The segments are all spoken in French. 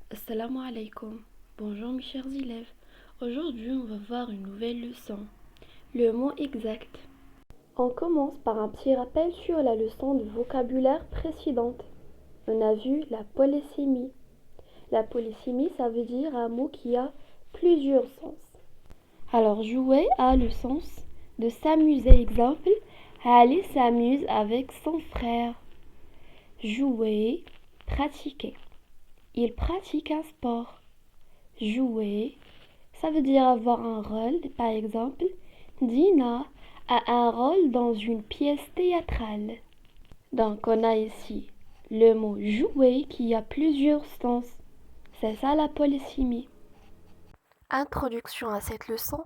Assalamu alaikum. Bonjour mes chers élèves. Aujourd'hui, on va voir une nouvelle leçon. Le mot exact. On commence par un petit rappel sur la leçon de vocabulaire précédente. On a vu la polysémie. La polysémie, ça veut dire un mot qui a plusieurs sens. Alors, jouer a le sens de s'amuser. Exemple, Ali s'amuse avec son frère. Jouer, pratiquer. Il pratique un sport. Jouer, ça veut dire avoir un rôle. Par exemple, Dina a un rôle dans une pièce théâtrale. Donc on a ici le mot jouer qui a plusieurs sens. C'est ça la polysémie. Introduction à cette leçon.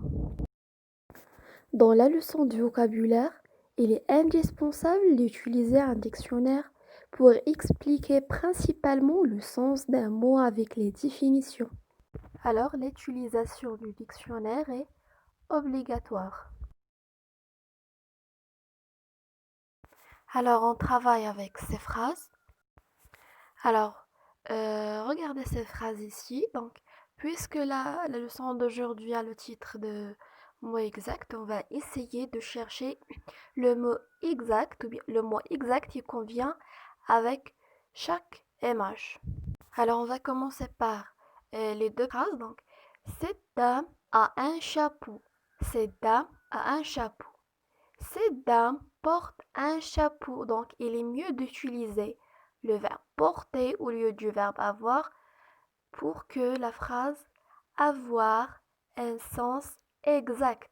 Dans la leçon du vocabulaire, il est indispensable d'utiliser un dictionnaire pour expliquer principalement le sens d'un mot avec les définitions. Alors l'utilisation du dictionnaire est obligatoire. Alors on travaille avec ces phrases. Alors regardez ces phrases ici. Donc puisque la leçon d'aujourd'hui a le titre de mot exact, on va essayer de chercher le mot exact ou bien le mot exact qui convient avec chaque image. Alors on va commencer par les deux phrases. Donc cette dame a un chapeau. Cette dame a un chapeau. Cette dame porte un chapeau. Donc il est mieux d'utiliser le verbe porter au lieu du verbe avoir pour que la phrase avoir un sens exact.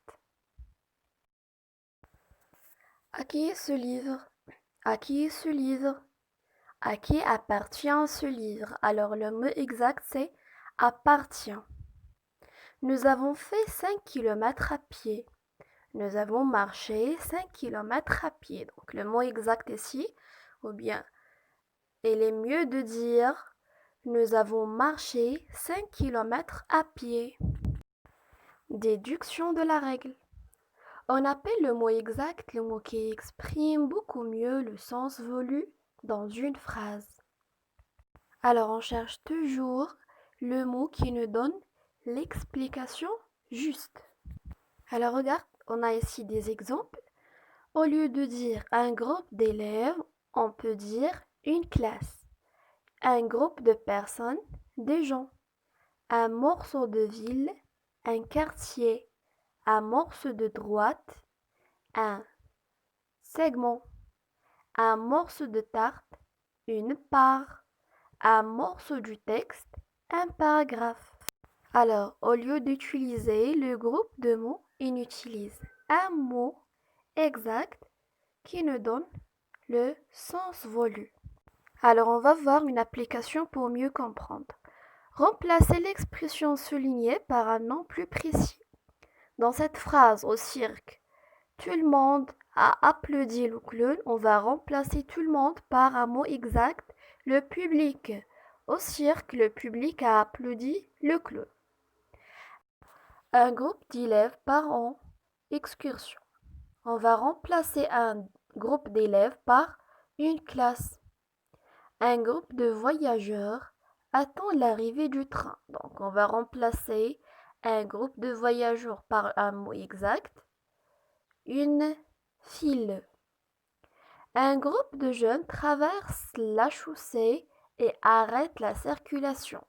À qui est ce livre? À qui est ce livre? À qui appartient ce livre? Alors le mot exact c'est appartient. Nous avons fait 5 kilomètres à pied. Nous avons marché 5 kilomètres à pied. Donc le mot exact ici, ou bien il est mieux de dire nous avons marché 5 kilomètres à pied. Déduction de la règle. On appelle le mot exact le mot qui exprime beaucoup mieux le sens voulu dans une phrase. Alors on cherche toujours le mot qui nous donne l'explication juste. Alors regarde, on a ici des exemples. Au lieu de dire un groupe d'élèves, on peut dire une classe, un groupe de personnes, des gens, un morceau de ville, un quartier, un morceau de droite, un segment, un morceau de tarte, une part, un morceau du texte, un paragraphe. Alors, au lieu d'utiliser le groupe de mots, on utilise un mot exact qui nous donne le sens voulu. Alors, on va voir une application pour mieux comprendre. Remplacez l'expression soulignée par un nom plus précis. Dans cette phrase au cirque, tout le monde a applaudi le clown, on va remplacer tout le monde par un mot exact, le public. Au cirque, le public a applaudi le clown. Un groupe d'élèves part en excursion. On va remplacer un groupe d'élèves par une classe. Un groupe de voyageurs attend l'arrivée du train. Donc on va remplacer un groupe de voyageurs par un mot exact. Une file. Un groupe de jeunes traverse la chaussée et arrête la circulation.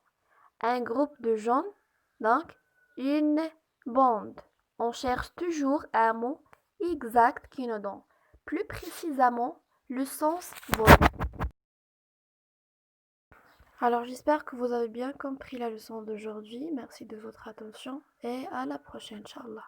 Un groupe de jeunes, donc une bande. On cherche toujours un mot exact qui nous donne plus précisément le sens voulu. Alors j'espère que vous avez bien compris la leçon d'aujourd'hui. Merci de votre attention et à la prochaine, Inch'Allah.